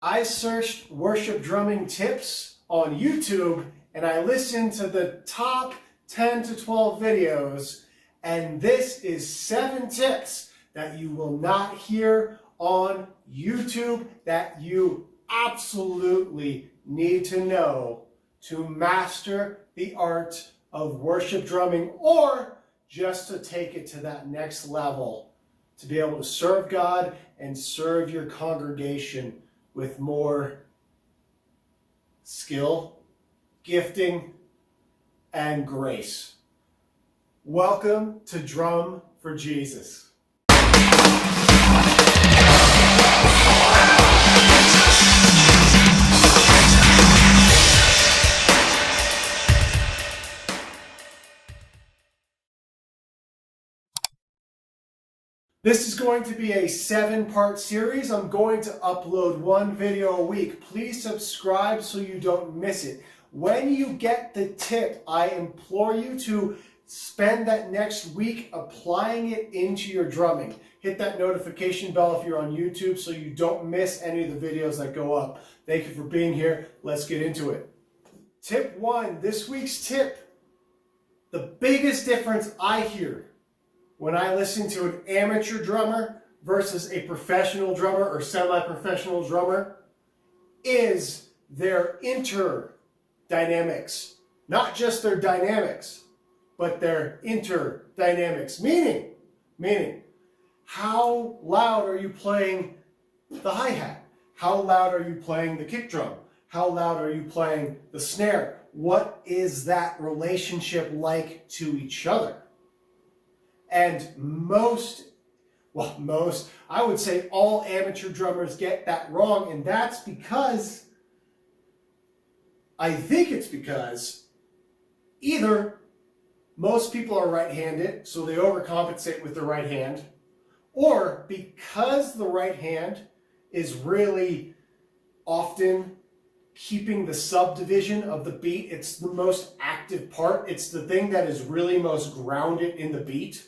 I searched worship drumming tips on YouTube and I listened to the top 10 to 12 videos, and this is 7 tips that you will not hear on YouTube that you absolutely need to know to master the art of worship drumming, or just to take it to that next level, to be able to serve God and serve your congregation with more skill, gifting, and grace. Welcome to Drum for Jesus. This is going to be a 7-part series. I'm going to upload 1 video a week. Please subscribe so you don't miss it. When you get the tip, I implore you to spend that next week applying it into your drumming. Hit that notification bell if you're on YouTube so you don't miss any of the videos that go up. Thank you for being here. Let's get into it. Tip 1, this week's tip. The biggest difference I hear when I listen to an amateur drummer versus a professional drummer or semi-professional drummer is their interdynamics. Not just their dynamics, but their interdynamics. Meaning, how loud are you playing the hi-hat? How loud are you playing the kick drum? How loud are you playing the snare? What is that relationship like to each other? And I would say all amateur drummers get that wrong, and that's because, I think it's because, either most people are right-handed, so they overcompensate with the right hand, or because the right hand is really often keeping the subdivision of the beat, it's the most active part, it's the thing that is really most grounded in the beat.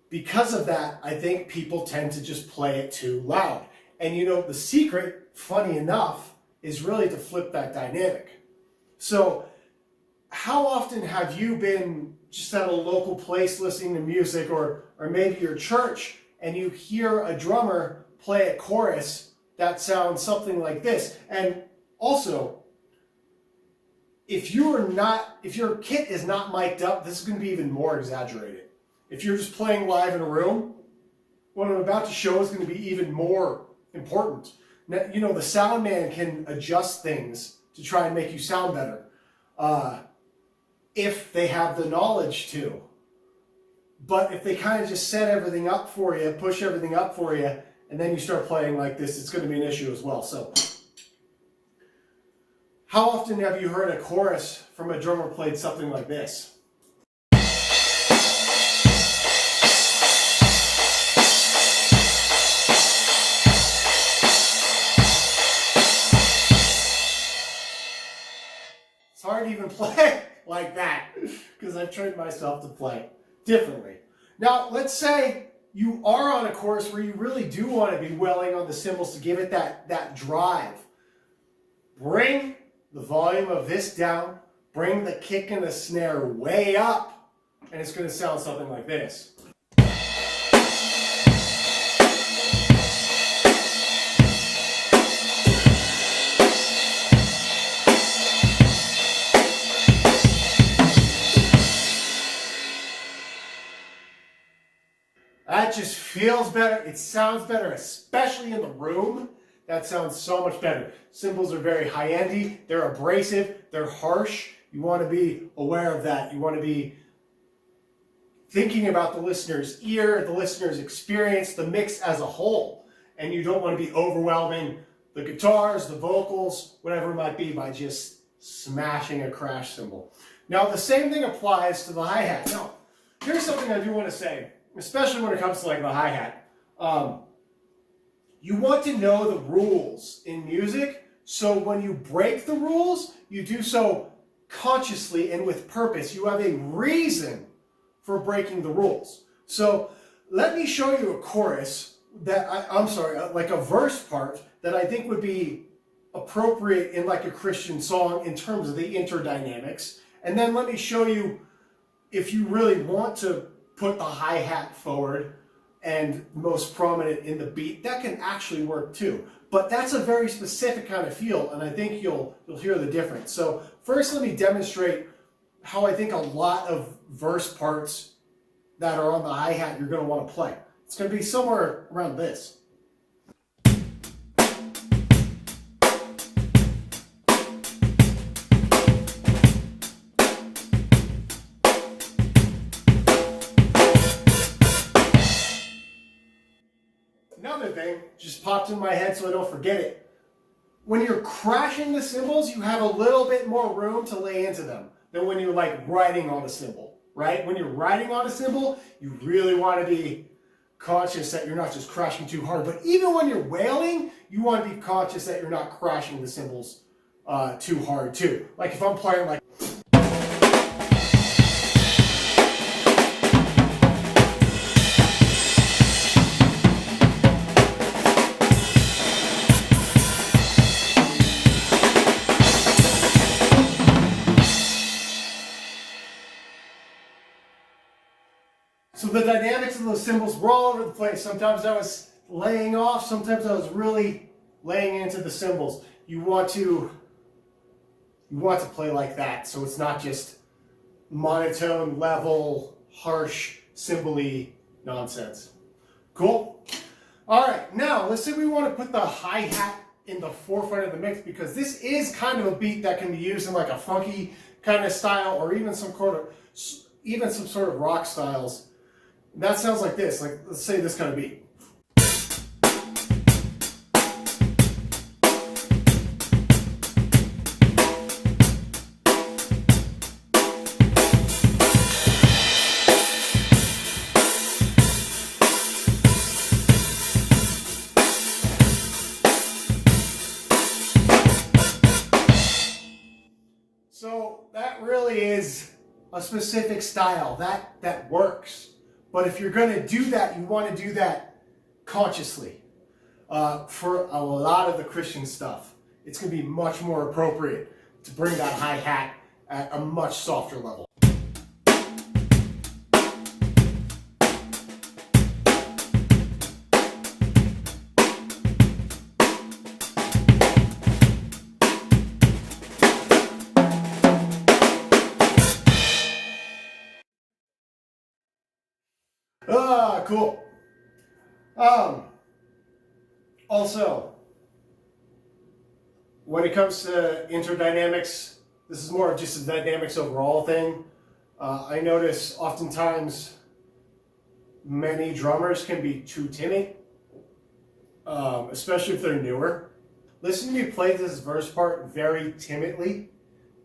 Because of that, I think people tend to just play it too loud. And you know, the secret, funny enough, is really to flip that dynamic. So, how often have you been just at a local place listening to music, or maybe your church, and you hear a drummer play a chorus that sounds something like this? And also, if your kit is not mic'd up, this is going to be even more exaggerated. If you're just playing live in a room, what I'm about to show is going to be even more important. Now, you know, the sound man can adjust things to try and make you sound better, if they have the knowledge to. But if they kind of just set everything up for you, push everything up for you, and then you start playing like this, it's going to be an issue as well. So, how often have you heard a chorus from a drummer played something like this? It's hard to even play like that because I've trained myself to play differently. Now, let's say you are on a chorus where you really do want to be welling on the cymbals to give it that drive. Bring the volume of this down, bring the kick and the snare way up, and it's going to sound something like this. That just feels better. It sounds better, especially in the room. That sounds so much better. Cymbals are very high-endy. They're abrasive. They're harsh. You want to be aware of that. You want to be thinking about the listener's ear, the listener's experience, the mix as a whole. And you don't want to be overwhelming the guitars, the vocals, whatever it might be, by just smashing a crash cymbal. Now, the same thing applies to the hi-hat. Now, here's something I do want to say, especially when it comes to like the hi-hat. You want to know the rules in music, so when you break the rules, you do so consciously and with purpose. You have a reason for breaking the rules. So let me show you a chorus I'm sorry, like a verse part that I think would be appropriate in like a Christian song in terms of the interdynamics. And then let me show you, if you really want to put the hi-hat forward and most prominent in the beat, that can actually work too. But that's a very specific kind of feel, and I think you'll hear the difference. So first, let me demonstrate how I think a lot of verse parts that are on the hi-hat you're going to want to play. It's going to be somewhere around this. Another thing just popped in my head so I don't forget it. When you're crashing the cymbals, you have a little bit more room to lay into them than when you're like riding on a cymbal, right? When you're riding on a cymbal, you really want to be conscious that you're not just crashing too hard. But even when you're wailing, you want to be conscious that you're not crashing the cymbals too hard too. Like if I'm playing like... So the dynamics of those cymbals were all over the place. Sometimes I was laying off, sometimes I was really laying into the cymbals. You want to play like that, so it's not just monotone, level, harsh, cymbal-y nonsense. Cool? All right, now let's say we want to put the hi-hat in the forefront of the mix, because this is kind of a beat that can be used in like a funky kind of style, or even some sort of rock styles. That sounds like this, like let's say this kind of beat. So that really is a specific style that works. But if you're going to do that, you want to do that consciously. For a lot of the Christian stuff, it's going to be much more appropriate to bring that hi-hat at a much softer level. Cool. Also, when it comes to interdynamics, this is more of just a dynamics overall thing. I notice oftentimes many drummers can be too timid, especially if they're newer. Listen to me play this verse part very timidly,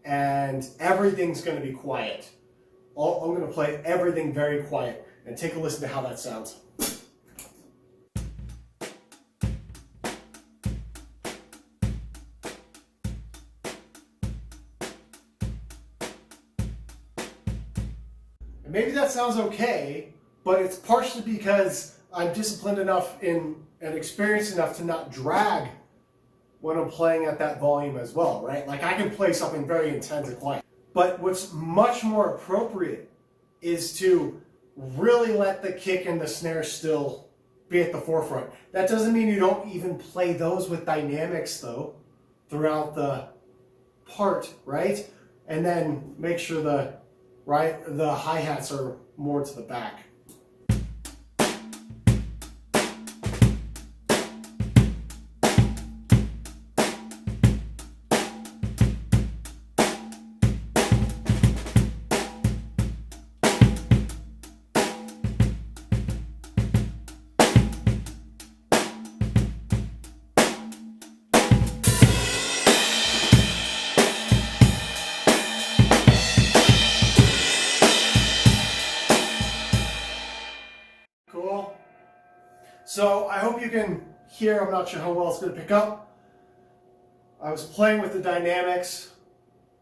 and everything's going to be quiet. I'm going to play everything very quiet, and take a listen to how that sounds. And maybe that sounds okay, but it's partially because I'm disciplined enough and experienced enough to not drag when I'm playing at that volume as well, right? Like I can play something very intense and quiet. But what's much more appropriate is to really let the kick and the snare still be at the forefront. That doesn't mean you don't even play those with dynamics though throughout the part, right? And then make sure the hi-hats are more to the back. Cool. So I hope you can hear. I'm not sure how well it's going to pick up. I was playing with the dynamics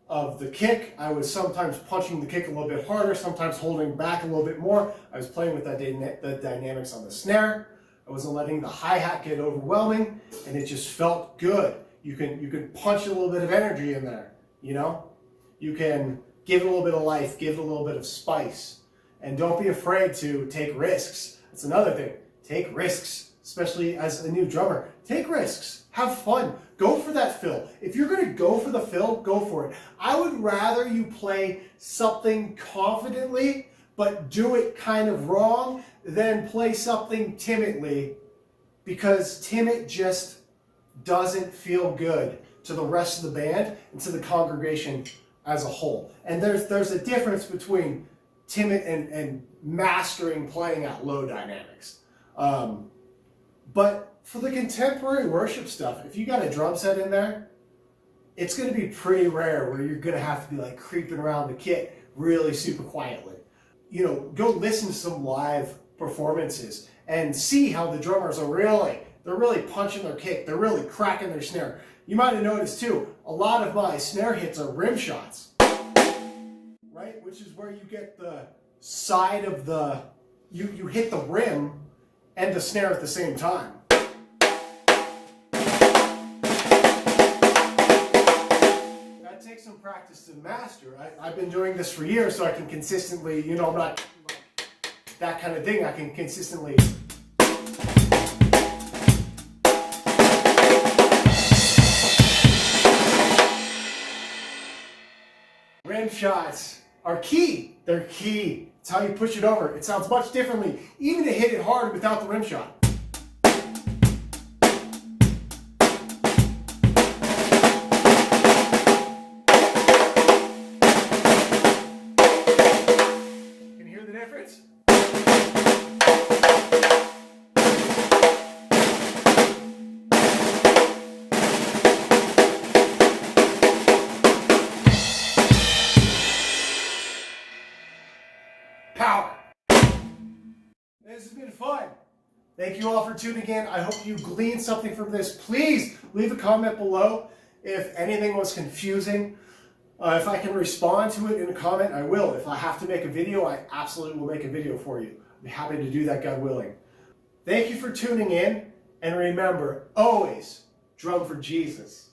of the kick. I was sometimes punching the kick a little bit harder, sometimes holding back a little bit more. I was playing with the dynamics on the snare. I wasn't letting the hi-hat get overwhelming, and it just felt good. You can punch a little bit of energy in there, you know? You can give it a little bit of life, give it a little bit of spice. And don't be afraid to take risks. That's another thing. Take risks, especially as a new drummer. Take risks. Have fun. Go for that fill. If you're going to go for the fill, go for it. I would rather you play something confidently, but do it kind of wrong, than play something timidly, because timid just doesn't feel good to the rest of the band and to the congregation as a whole. And there's a difference between timid and mastering playing at low dynamics. But for the contemporary worship stuff, if you got a drum set in there, it's going to be pretty rare where you're going to have to be like creeping around the kit really super quietly. You know, go listen to some live performances and see how the drummers are they're really punching their kick. They're really cracking their snare. You might have noticed too, a lot of my snare hits are rim shots, right? Which is where you get the side of the, you hit the rim and the snare at the same time. That takes some practice to master. I've been doing this for years, so I can consistently, you know, I'm not like that kind of thing. I can consistently. Rim shots are key. They're key. It's how you push it over. It sounds much differently, even to hit it hard without the rim shot. Can you hear the difference? Power. This has been fun. Thank you all for tuning in. I hope you gleaned something from this. Please leave a comment below if anything was confusing. If I can respond to it in a comment, I will. If I have to make a video, I absolutely will make a video for you. I'll be happy to do that, God willing. Thank you for tuning in, and remember, always drum for Jesus.